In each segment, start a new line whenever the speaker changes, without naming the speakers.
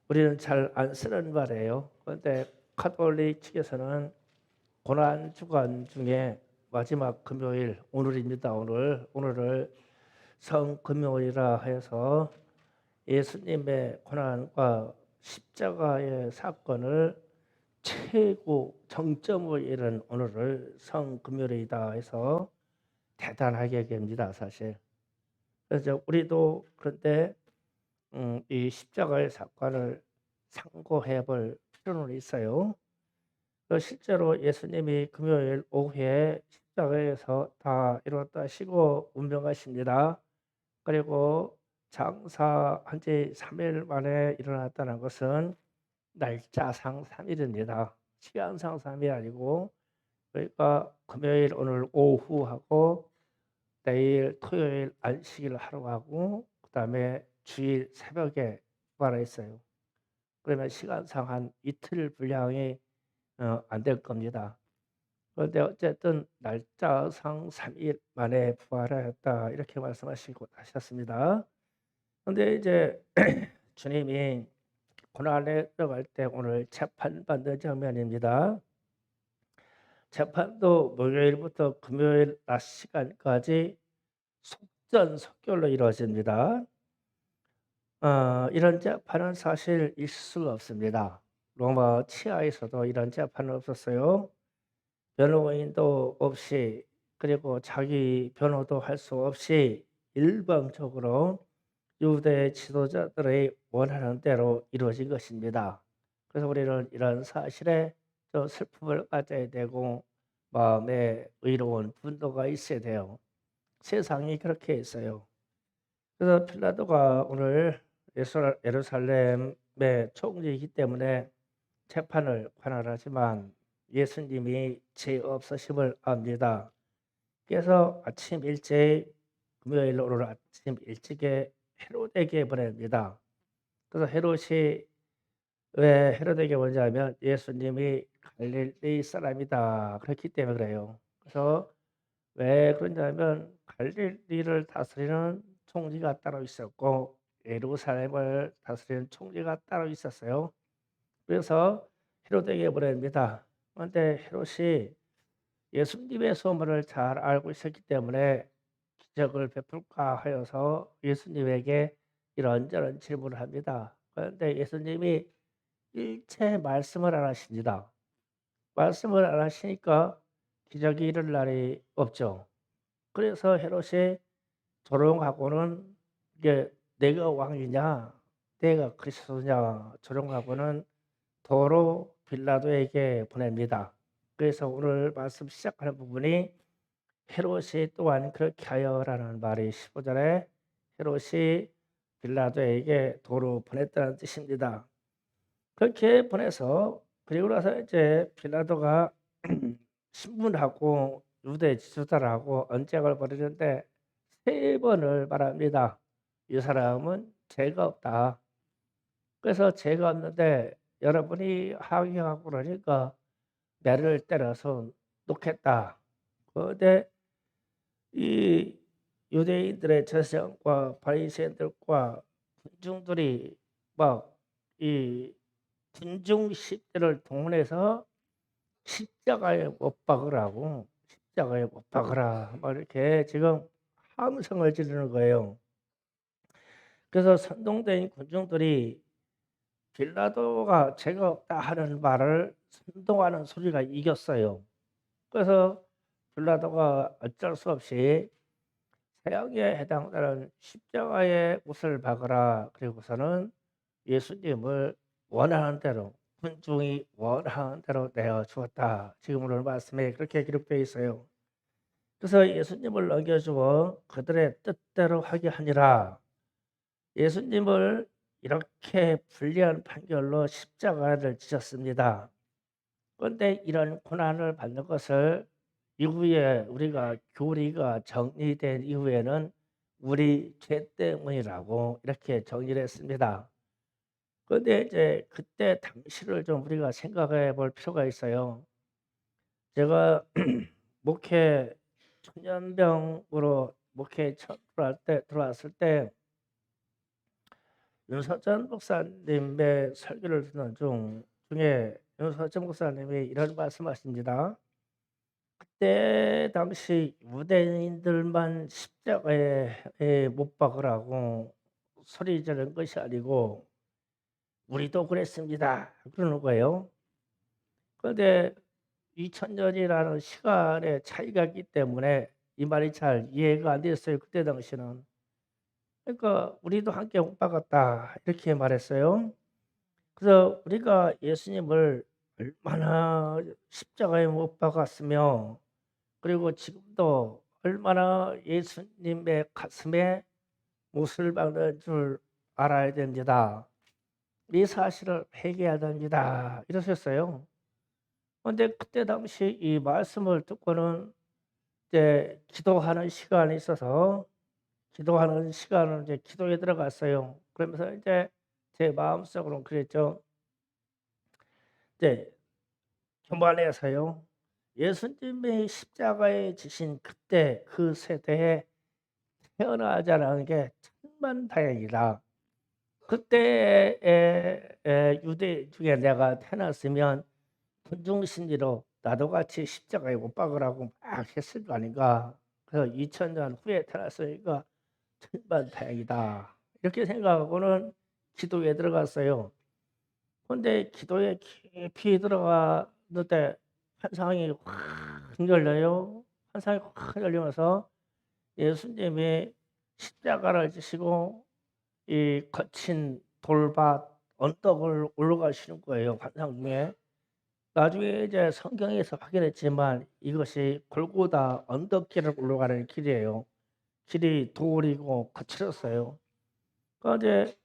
우리는 잘 안 쓰는 말이에요. 그런데 카톨릭 측에서는 고난 주간 중에 마지막 금요일 오늘입니다. 오늘을 성금요일이라 해서 예수님의 고난과 십자가의 사건을 최고 정점을 이룬 오늘을 성금요일이다 해서 대단하게 여깁니다, 사실. 그래서 우리도 그런데 이 십자가의 사건을 상고해 볼 필요는 있어요. 실제로 예수님이 금요일 오후에 십자가에서 다 이뤘다시고 운명하십니다. 그리고 장사한 지 3일 만에 일어났다는 것은 날짜상 3일입니다. 시간상 3일이 아니고, 그러니까 금요일 오늘 오후하고 내일 토요일 안식일 하루하고 그다음에 주일 새벽에 부활해 있어요. 그러면 시간상 한 이틀 분량이 안 될 겁니다. 그런데 어쨌든 날짜상 3일 만에 부활하였다 이렇게 말씀하시고 하셨습니다. 그런데 이제 주님이 고난에 들어갈 때 오늘 재판받는 장면입니다. 재판도 목요일부터 금요일 낮 시간까지 속전속결로 이루어집니다. 이런 재판은 사실 있을 수가 없습니다. 로마 치하에서도 이런 재판은 없었어요. 변호인도 없이 그리고 자기 변호도 할 수 없이 일방적으로 유대 지도자들의 원하는 대로 이루어진 것입니다. 그래서 우리는 이런 사실에 좀 슬픔을 가져야 되고 마음에 의로운 분노가 있어야 돼요. 세상이 그렇게 있어요. 그래서 필라도가 오늘 예루살렘의 총리이기 때문에 재판을 관할하지만 예수님이 죄 없으심을 압니다. 그래서 아침 일찍 금요일 오늘 아침 일찍에 헤롯에게 보냅니다. 그래서 헤롯이 왜 헤롯에게 보내냐면 예수님이 갈릴리 사람이다 그렇기 때문에 그래요. 그래서 왜 그러냐면 갈릴리를 다스리는 총리가 따로 있었고 예루살렘을 다스리는 총리가 따로 있었어요. 그래서 헤롯에게 보냅니다. 그런데 헤롯이 예수님의 소문을 잘 알고 있었기 때문에 기적을 베풀까 하여서 예수님에게 이런저런 질문을 합니다. 그런데 예수님이 일체 말씀을 안 하십니다. 말씀을 안 하시니까 기적이 일어날 날이 없죠. 그래서 헤롯이 조롱하고는 이게 내가 왕이냐, 내가 그리스도냐 조롱하고는 도로 빌라도에게 보냅니다. 그래서 오늘 말씀 시작하는 부분이 헤롯이 또한 그렇게 하여라는 말이 15절에 헤롯이 빌라도에게 도로 보냈다는 뜻입니다. 그렇게 보내서 그리고 나서 이제 빌라도가 신문하고 유대 지도자라고 언쟁을 벌이는데 세 번을 말합니다. 이 사람은 죄가 없다. 그래서 죄가 없는데 여러분이 항의하고 그러니까 매를 때려서 놓겠다. 그런데 이 유대인들의 제사장과 바리새인들과 군중들이 막 이 군중 10대를 동원해서 십자가에 못 박으라고 십자가에 못 박으라 막 이렇게 지금 함성을 지르는 거예요. 그래서 선동된 군중들이 빌라도가 죄가 없다 하는 말을 선동하는 소리가 이겼어요. 그래서 빌라도가 어쩔 수 없이 세형에 해당되는 십자가에 못을 박으라 그리고서는 예수님을 원하는 대로 군중이 원하는 대로 내어 주었다. 지금 오늘 말씀에 그렇게 기록되어 있어요. 그래서 예수님을 넘겨주어 그들의 뜻대로 하게 하니라. 예수님을 이렇게 불리한 판결로 십자가를 지셨습니다. 그런데 이런 고난을 받는 것을 이후에 우리가 교리가 정리된 이후에는 우리 죄 때문이라고 이렇게 정리를 했습니다. 그런데 이제 그때 당시를 좀 우리가 생각해 볼 필요가 있어요. 제가 목회 천년병으로 목회 처음 들어왔을 때 윤석전 목사님의 설교를 듣는 중에 윤석전 목사님이 이런 말씀하십니다. 그때 당시 유대인들만 십자가에 못 박으라고 소리 지르는 것이 아니고 우리도 그랬습니다. 그러는 거예요. 그런데 2000년이라는 시간의 차이가 있기 때문에 이 말이 잘 이해가 안 됐어요. 그때 당시는. 그러니까 우리도 함께 못 박았다 이렇게 말했어요. 그래서 우리가 예수님을 얼마나 십자가에 못 박았으며 그리고 지금도 얼마나 예수님의 가슴에 못을 박는 줄 알아야 됩니다. 이 사실을 회개해야 됩니다. 이러셨어요. 그런데 그때 당시 이 말씀을 듣고는 이제 기도하는 시간이 있어서 기도하는 시간을 이제 기도에 들어갔어요. 그러면서 이제 제 마음속으로는 그랬죠. 이제 교만해서요. 예수님이 십자가에 지신 그때 그 세대에 태어나지 않은 게 천만다행이다. 그때 유대 중에 내가 태어났으면 군중심리로 나도 같이 십자가에 못 박으라고 막 했을 거 아닌가. 그래서 2000년 후에 태어났으니까 천만다행이다. 이렇게 생각하고는 기도에 들어갔어요. 그런데 기도에 깊이 들어갔는데 환상이 확 열려요. 환상이 확 열리면서 예수님이 십자가를 지시고 이 거친 돌밭 언덕을 올라가시는 거예요. 환상 중에. 나중에 이제 성경에서 확인했지만 이것이 골고다 언덕길을 올라가는 길이에요. 길이 돌이고 거칠었어요. 그러니까 이제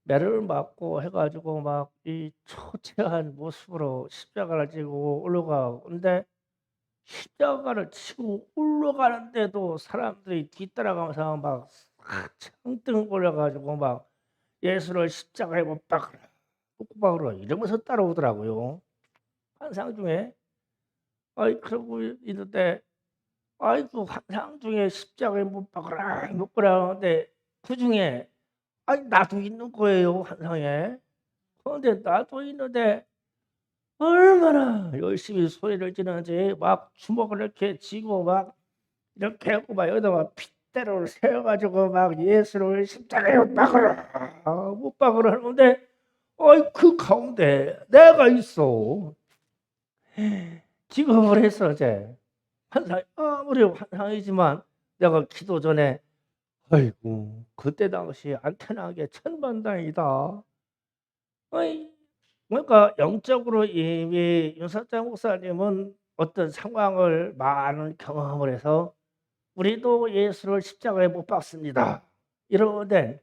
매를 맞고 해가지고 막 이 초췌한 모습으로 십자가를 지고 올라가고 근데 십자가를 치고 올라가는데도 사람들이 뒤따라가면서 막 창등 올려가지고 막 예수를 십자가에 못 박으라 못 박으라 이러면서 따라오더라고요. 환상 중에. 아이 그러고 있는데 아이 그 환상 중에 십자가에 못 박으라 못 박으라 하는데 그중에 아니 나도 있는 거예요 환상에. 그런데 나도 있는데 얼마나 열심히 소리를 지르는지 막 주먹을 이렇게 쥐고 막 이렇게 하고 막 여기다 막 핏대를 세워가지고 막 예수를 십자가에 못 박으라 못 박으라 하는데 어이 그 가운데 내가 있어. 기겁을 했어 이제. 환상 아무리 환상이지만 내가 기도 전에 아이고 그때 당시 안 태어난 게 천만다행이다. 어이 그러니까 영적으로 이미 윤석장 목사님은 어떤 상황을 많은 경험을 해서 우리도 예수를 십자가에 못 박습니다. 이러는데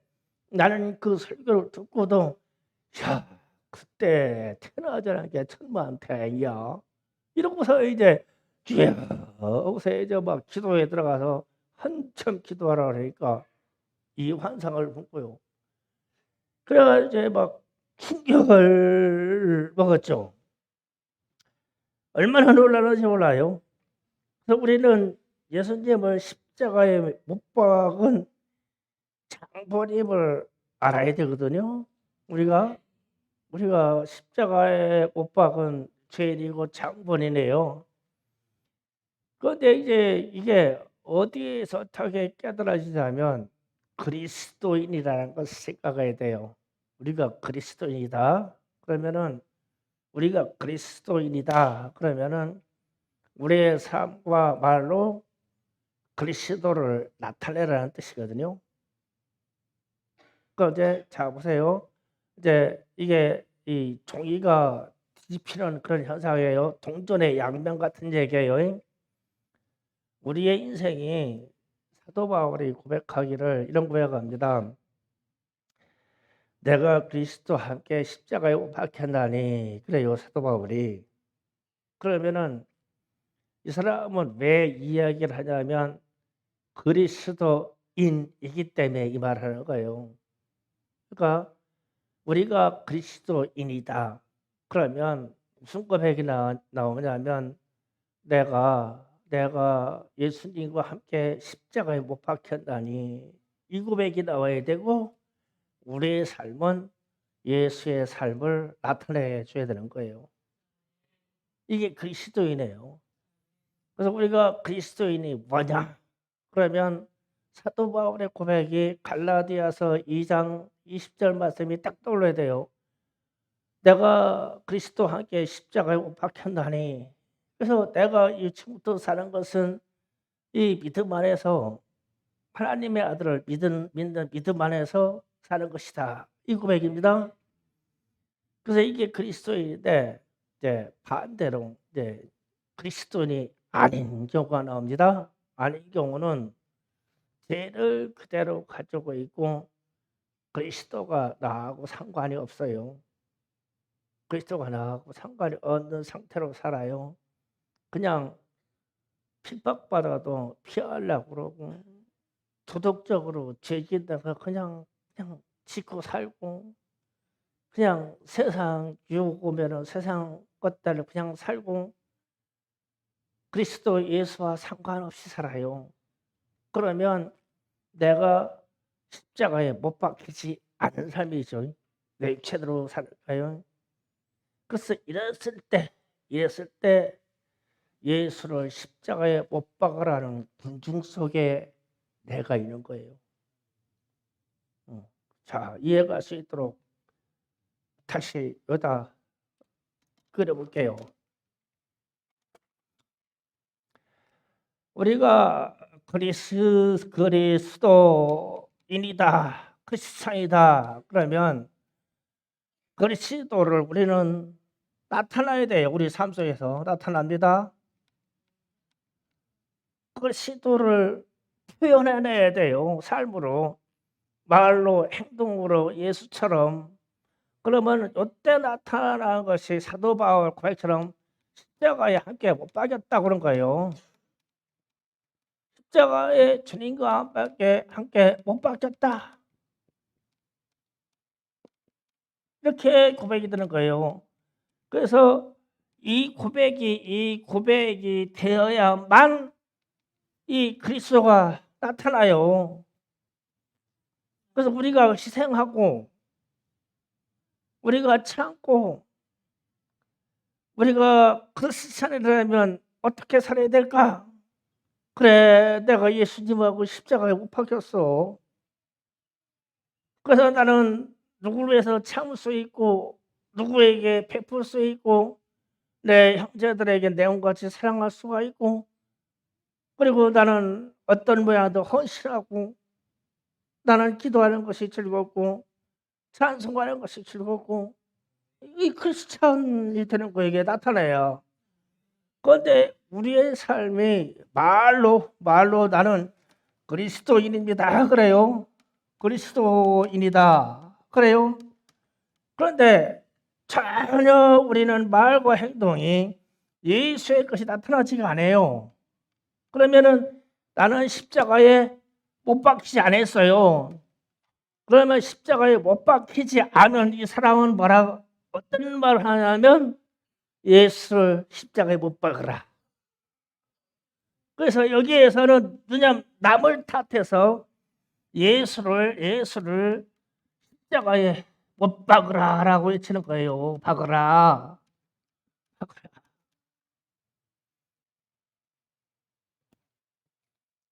나는 그 설교를 듣고도 야 그때 태어나자는 게 천만다행이야. 이러고서 이제 주여 하고서 이제 막 기도에 들어가서 한참 기도하라 그러니까 이 환상을 본거요. 그래가 이제 막 충격을 먹었죠. 얼마나 놀라는지 몰라요. 그래서 우리는 예수님을 십자가에 못 박은 장본임을 알아야 되거든요. 우리가 십자가에 못 박은 죄인이고 장본이네요. 그런데 이제 이게 어디에서 어떻게 깨달아지냐면 그리스도인이라는 것을 생각해야 돼요. 우리가 그리스도인이다. 그러면은 우리가 그리스도인이다. 그러면은 우리의 삶과 말로 그리스도를 나타내라는 뜻이거든요. 그러니까 이제 자 보세요. 이제 이게 이 종이가 뒤집히는 그런 현상이에요. 동전의 양면 같은 얘기예요. 우리의 인생이 사도 바울이 고백하기를 이런 고백합니다. 내가 그리스도와 함께 십자가에 못 박혔나니 그래요 사도 바울이. 그러면은 이 사람은 왜 이야기를 하냐면 그리스도인이기 때문에 이 말을 하는 거예요. 그러니까 우리가 그리스도인이다. 그러면 무슨 고백이 나오냐면 내가 예수님과 함께 십자가에 못 박혔다니 이 고백이 나와야 되고 우리의 삶은 예수의 삶을 나타내 줘야 되는 거예요. 이게 그리스도인이에요. 그래서 우리가 그리스도인이 뭐냐? 그러면 사도 바울의 고백이 갈라디아서 2장 20절 말씀이 딱 떠올라야 돼요. 내가 그리스도와 함께 십자가에 못 박혔나니. 그래서 내가 이 지금부터 사는 것은 이 믿음 안에서 하나님의 아들을 믿는 믿음 안에서 사는 것이다. 이 고백입니다. 그래서 이게 그리스도인인데 이제 반대로 이제 그리스도인이 아닌 경우가 나옵니다. 아닌 경우는 죄를 그대로 가지고 있고 그리스도가 나하고 상관이 없어요. 그리스도가 나하고 상관이 없는 상태로 살아요. 그냥 핍박받아도 피하려고 그러고 도덕적으로 죄짓다가 그냥 짓고 살고 그냥 세상 유혹 오면은 세상 것들을 그냥 살고 그리스도 예수와 상관없이 살아요. 그러면 내가 십자가에 못 박히지 않은 삶이죠. 내 육체대로 살아요. 그래서 이랬을 때 예수를 십자가에 못 박으라는 군중 속에 내가 있는 거예요. 자, 이해가 수 있도록 다시 여기다 그려볼게요. 우리가 그리스도인이다, 크리스찬이다 그러면 그리스도를 우리는 나타나야 돼요. 우리 삶 속에서 나타납니다. 그리스도를 표현해내야 돼요. 삶으로, 말로, 행동으로 예수처럼. 그러면 이때 나타난 것이 사도 바울 고백처럼 십자가에 함께 못 박였다 그런 거예요. 십자가에 주님과 함께 못 박혔다. 이렇게 고백이 되는 거예요. 그래서 이 고백이 되어야만 이 그리스도가 나타나요. 그래서 우리가 희생하고 우리가 참고 우리가 크리스찬이라면 어떻게 살아야 될까? 그래, 내가 예수님하고 십자가에 못 박혔어. 그래서 나는 누구를 위해서 참을 수 있고 누구에게 베풀 수 있고 내 형제들에게 내온같이 사랑할 수가 있고 그리고 나는 어떤 모양도 헌신하고 나는 기도하는 것이 즐겁고 찬송하는 것이 즐겁고 이 크리스찬이 되는 거에게 나타나요. 그런데 우리의 삶이 말로 나는 그리스도인입니다. 그래요. 그리스도인이다. 그래요. 그런데 전혀 우리는 말과 행동이 예수의 것이 나타나지가 않아요. 그러면은 나는 십자가에 못 박히지 않았어요. 그러면 십자가에 못 박히지 않은 이 사람은 어떤 말을 하냐면 예수를 십자가에 못 박으라. 그래서 여기에서는 그냥 남을 탓해서 예수를 십자가에 못 박으라라고 외치는 거예요. 박으라.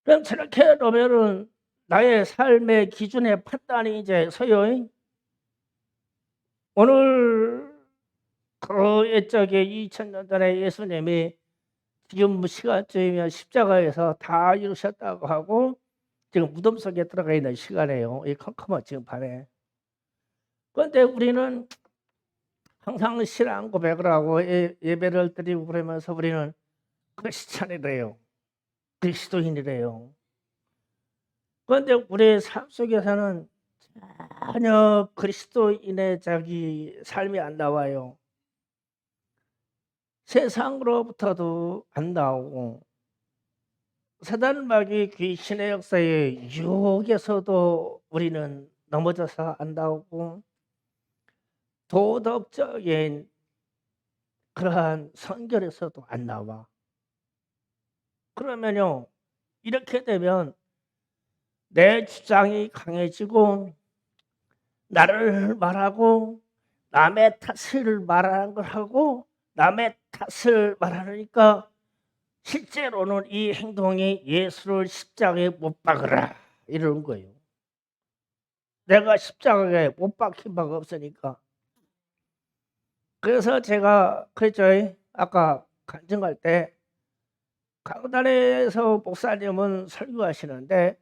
그럼 저렇게 놓으면은 나의 삶의 기준의 판단이 이제 서요. 오늘 그 옛적에 2000년 전에 예수님이 지금 시간쯤이면 십자가에서 다 이루셨다고 하고 지금 무덤 속에 들어가 있는 시간이에요. 이 컴컴한 지금 밤에. 그런데 우리는 항상 신앙 고백을 하고 예배를 드리고 그러면서 우리는 크리스찬이래요. 그리스도인이래요. 그런데 우리의 삶 속에서는 전혀 그리스도인의 자기 삶이 안 나와요. 세상으로부터도 안 나오고 사단마귀 귀신의 역사의 유혹에서도 우리는 넘어져서 안 나오고 도덕적인 그러한 선결에서도 안 나와. 그러면요 이렇게 되면 내 주장이 강해지고 나를 말하고 남의 탓을 말하는 걸 하고 남의 탓을 말하니까 실제로는 이 행동이 예수를 십자가에 못 박으라 이러는 거예요. 내가 십자가에 못 박힌 바가 없으니까. 그래서 제가 그랬죠. 아까 간증할 때 강단에서 목사님은 설교하시는데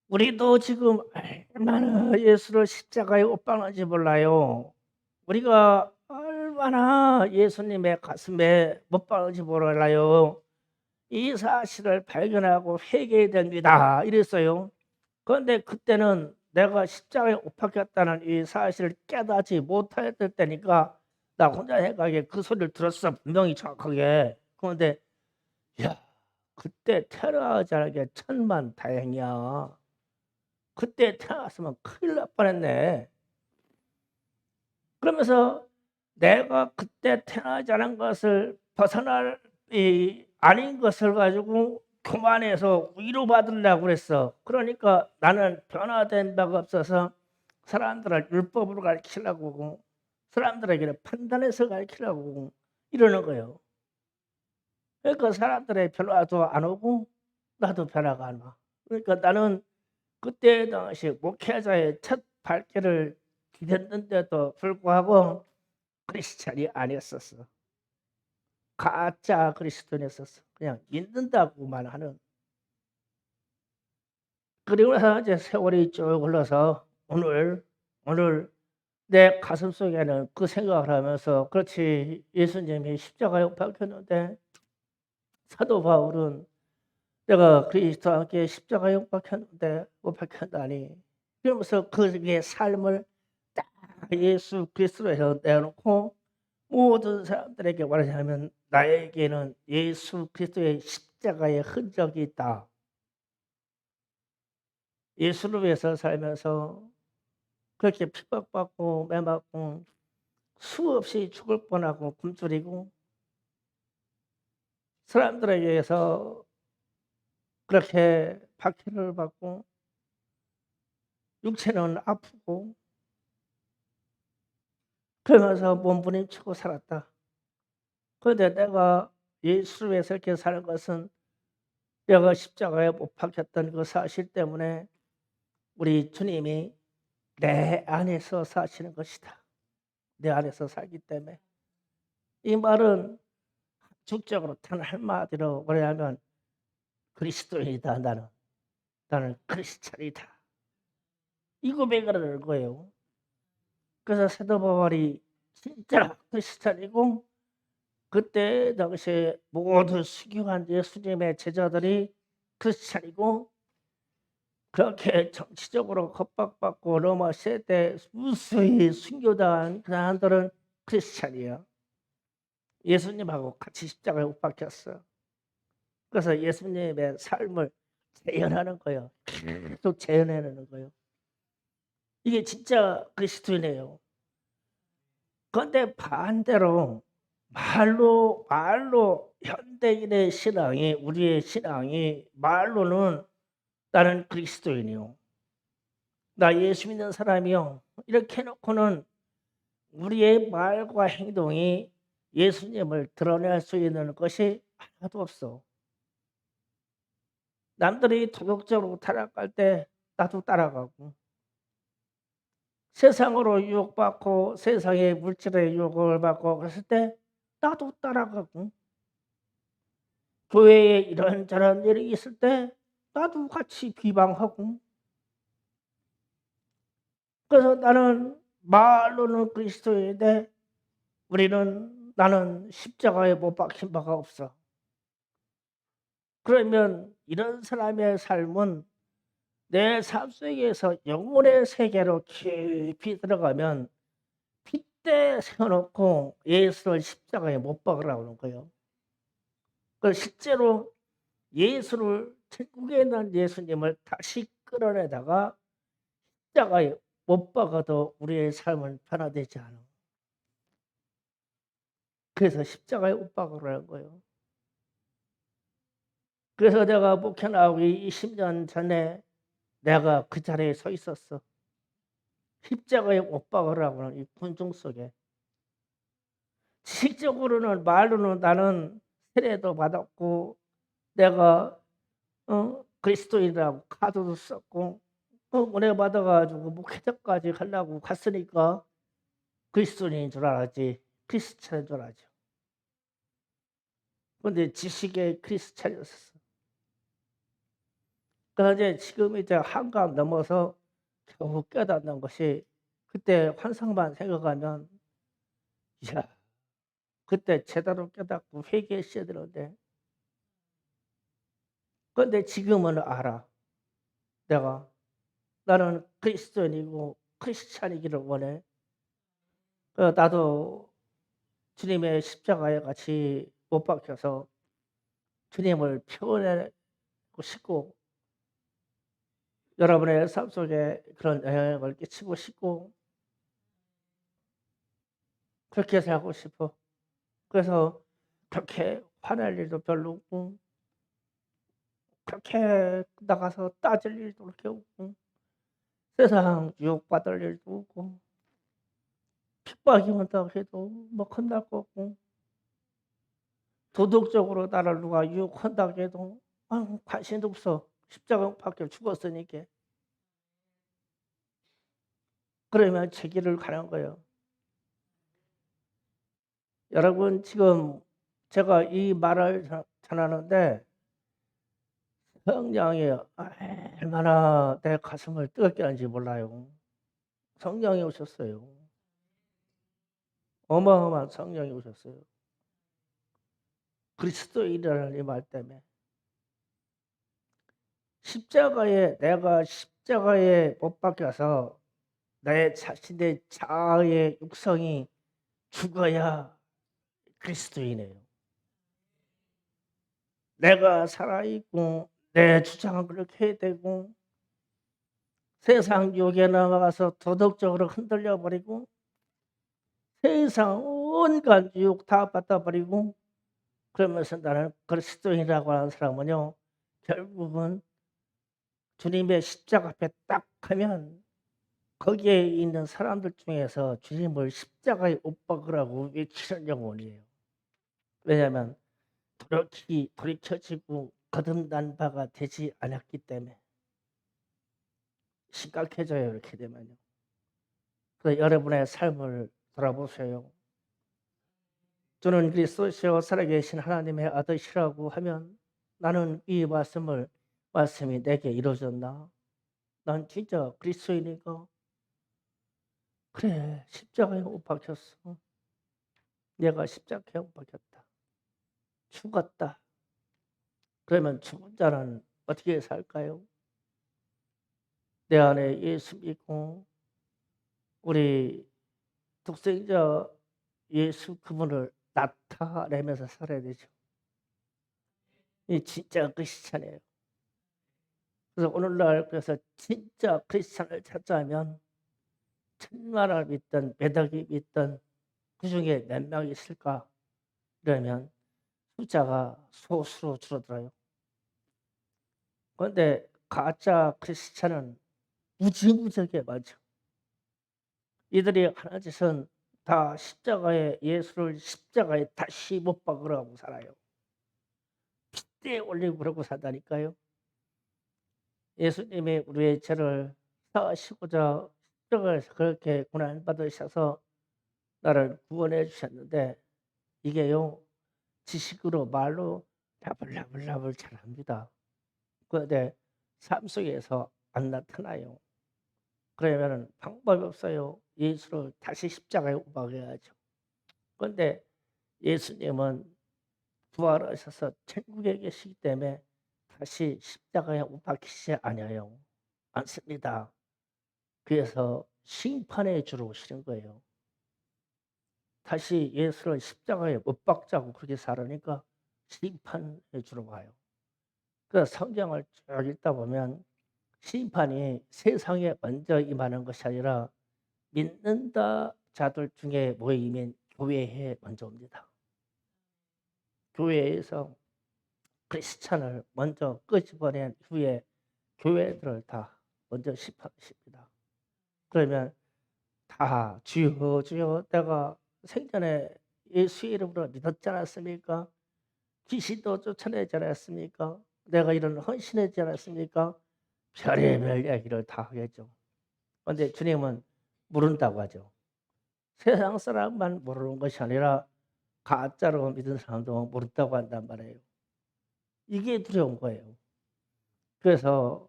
우리도 지금 얼마나 예수를 십자가에 못 박는지 몰라요. 우리가 얼마나 예수님의 가슴에 못 박는지 몰라요. 이 사실을 발견하고 회개해야 됩니다. 이랬어요. 그런데 그때는 내가 십자가에 못 박혔다는 이 사실을 깨닫지 못했을 때니까 나 혼자 생각에 그 소리를 들었어. 분명히 정확하게. 그런데 야, 그때 태어나지 않게 천만 다행이야. 그때 태어났으면 큰일 날 뻔했네. 그러면서 내가 그때 태어나지 않은 것을 벗어날 아닌 것을 가지고 교만해서 위로받으려고 그랬어. 그러니까 나는 변화된 바가 없어서 사람들을 율법으로 가르치려고 하고 사람들에게 판단해서 가르치려고 하고 이러는 거예요. 그러니까 사람들의 변화도 안 오고 나도 변화가 안 와. 그러니까 나는 그때 당시 목회자의 첫 발길을 디뎠는데도 불구하고 크리스찬이 아니었었어. 가짜 그리스도인이었었어. 그냥 믿는다고만 하는. 그리고 나서 이제 세월이 쭉 흘러서 오늘 내 가슴 속에는 그 생각을 하면서 그렇지 예수님이 십자가에 못 박혔는데 사도 바울은 내가 그리스도와 함께 십자가에 못 박혔는데 못 박혔다니 그러면서 그의 삶을 딱 예수 그리스도에서 내놓고 모든 사람들에게 말하자면 나에게는 예수 그리스도의 십자가의 흔적이 있다. 예수를 위해서 살면서 그렇게 핍박받고 매맞고 수없이 죽을 뻔하고 굶주리고 사람들에 의해서 그렇게 박해를 받고 육체는 아프고 그러면서 몸부림치고 살았다. 그런데 내가 예수를 위해서 이렇게 사는 것은 내가 십자가에 못 박혔던 그 사실 때문에 우리 주님이 내 안에서 사시는 것이다. 내 안에서 살기 때문에. 이 말은 적적으로 단 한마디로 뭐냐면 그리스도인이다 나는. 나는 크리스찬이다. 이 고백을 하는 거예요. 그래서 사도 바울이 진짜 크리스찬이고 그때 당시에 모든 수교한 예수님의 제자들이 크리스찬이고 그렇게 정치적으로 겁박받고 로마 시대 무수히 순교당한 그 사람들은 크리스찬이야. 예수님하고 같이 십자가에 못 박혔어. 그래서 예수님의 삶을 재현하는 거예요. 계속 재현해내는 거예요. 이게 진짜 그리스도인이에요. 그런데 반대로 말로 현대인의 신앙이 우리의 신앙이 말로는 나는 그리스도인이요. 나 예수 믿는 사람이요. 이렇게 해놓고는 우리의 말과 행동이 예수님을 드러낼 수 있는 것이 하나도 없어. 남들이 도덕적으로 타락할 때 나도 따라가고 세상으로 유혹받고 세상의 물질의 유혹을 받고 그랬을 때 나도 따라가고 교회에 이런저런 일이 있을 때 나도 같이 비방하고 그래서 나는 말로는 그리스도인인데 나는 십자가에 못 박힌 바가 없어. 그러면 이런 사람의 삶은 내 삶 속에서 영혼의 세계로 깊이 들어가면 핏대 세워놓고 예수를 십자가에 못 박으라고 하는 거예요. 그 실제로 예수를 천국에 있는 예수님을 다시 끌어내다가 십자가에 못 박아도 우리의 삶은 변화되지 않아. 그래서 십자가에 못 박으라는 거예요. 그래서 내가 목회 나오기 20년 전에 내가 그 자리에 서 있었어. 십자가에 못 박으라고 하는 이 군중 속에 지식적으로는 말로는 나는 세례도 받았고 내가 그리스도인이라고 카드도 썼고 은혜 받아 가지고 목회자까지 하려고 갔으니까 그리스도인인 줄 알았지 크리스찬인 줄 알았죠. 근데 지식의 크리스찬이었어. 그런데 지금 이제 한강 넘어서 겨우 깨닫는 것이 그때 환상만 생각하면 야 그때 제대로 깨닫고 회개했어야 되는데 근데 지금은 알아. 내가 나는 그리스도인이고 크리스찬이기를 원해. 나도 주님의 십자가에 같이 못 박혀서 주님을 표현하고 싶고 여러분의 삶 속에 그런 영향을 끼치고 싶고 그렇게 살고 싶어. 그래서 그렇게 화낼 일도 별로 없고 그렇게 나가서 따질 일도 그렇게 없고 세상 유혹받을 일도 없고 핍박이 온다고 해도 뭐 겁날 거 없고 도덕적으로 나를 누가 유혹한다고 해도 관심도 없어. 십자가 못 박혀 죽었으니까. 그러면 제 길을 가는 거예요. 여러분 지금 제가 이 말을 전하는데 성령이 얼마나 내 가슴을 뜨겁게 하는지 몰라요. 성령이 오셨어요. 어마어마한 성령이 오셨어요. 그리스도인이라는 이 말 때문에. 내가 십자가에 못 박혀서 내 자신의 자아의 육성이 죽어야 그리스도인이에요. 내가 살아있고 내 주장은 그렇게 해야 되고 세상 유혹에 나가서 도덕적으로 흔들려 버리고 세상 온갖 유혹 다 받아버리고 그러면서 나는 그리스도인이라고 하는 사람은요 결국은 주님의 십자가 앞에 딱 하면 거기에 있는 사람들 중에서 주님을 십자가에 못 박으라고 외치는 영혼이에요. 왜냐하면 돌이켜지고 거듭난 바가 되지 않았기 때문에 심각해져요. 이렇게 되면요. 그래서 여러분의 삶을 돌아보세요. 저는 그리스도시요 살아계신 하나님의 아들이라고 하면 나는 이 말씀이 내게 이루어졌나? 난 진짜 그리스도인이가 그래 십자가에 못 박혔어. 내가 십자가에 못 박혔다. 죽었다. 그러면 죽은 자는 어떻게 살까요? 내 안에 예수 믿고 우리 독생자 예수 그분을 나타내면서 살아야 되죠. 이 진짜 크리스찬이에요. 그래서 오늘날 그래서 진짜 크리스찬을 찾자면 천만을 믿든 매덕이 믿든 그중에 몇 명이 있을까? 이러면 숫자가 소수로 줄어들어요. 그런데 가짜 크리스찬은 무지무지하게 많죠. 이들이 하는 짓은 다 예수를 십자가에 다시 못 박으라고 살아요. 핏대 올리고 그러고 산다니까요. 예수님이 우리의 죄를 사하시고자 십자가에서 그렇게 고난받으셔서 나를 구원해 주셨는데 이게요 지식으로 말로 나불나불나불 잘합니다. 그런데 삶 속에서 안 나타나요. 그러면은 방법이 없어요. 예수를 다시 십자가에 못 박아야죠. 그런데 예수님은 부활하셔서 천국에 계시기 때문에 다시 십자가에 못 박히시지 않습니다. 그래서 심판의 주로 오시는 거예요. 다시 예수를 십자가에 못 박자고 그렇게 살으니까 심판의 주로 와요. 그래서 성경을 쭉 읽다 보면 심판이 세상에 먼저 임하는 것이 아니라 믿는다 자들 중에 모이면 교회에 먼저 옵니다. 교회에서 크리스찬을 먼저 끄집어낸 후에 교회들을 다 먼저 심판하십니다. 그러면 주여 주여 내가 생전에 예수 이름으로 믿었지 않았습니까? 귀신도 쫓아내지 않았습니까? 내가 이런 헌신했지 않았습니까? 별의별 얘기를 다 하겠죠. 그런데 주님은 모른다고 하죠. 세상 사람만 모르는 것이 아니라 가짜로 믿은 사람도 모른다고 한단 말이에요. 이게 두려운 거예요. 그래서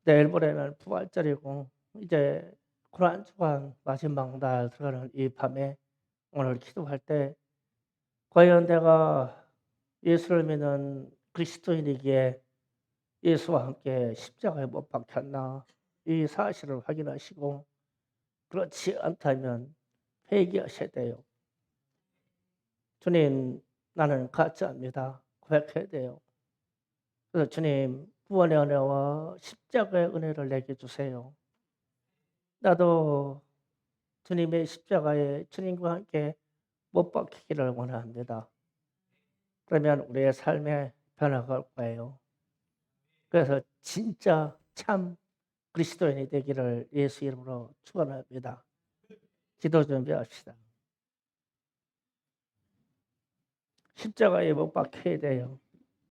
내일 모레는 부활절이고 이제 고난 주간 마지막 날 들어가는 이 밤에 오늘 기도할 때 과연 내가 예수를 믿는 그리스도인이기에 예수와 함께 십자가에 못 박혔나 이 사실을 확인하시고 그렇지 않다면 회개하셔야 돼요. 주님 나는 가짜입니다. 고백해야 돼요. 그래서 주님 구원의 은혜와 십자가의 은혜를 내게 주세요. 나도 주님의 십자가에 주님과 함께 못 박히기를 원합니다. 그러면 우리의 삶에 변화가 올 거예요. 그래서 진짜 참 그리스도인이 되기를 예수 이름으로 축원합니다. 기도 준비합시다. 십자가에 못 박혀야 돼요.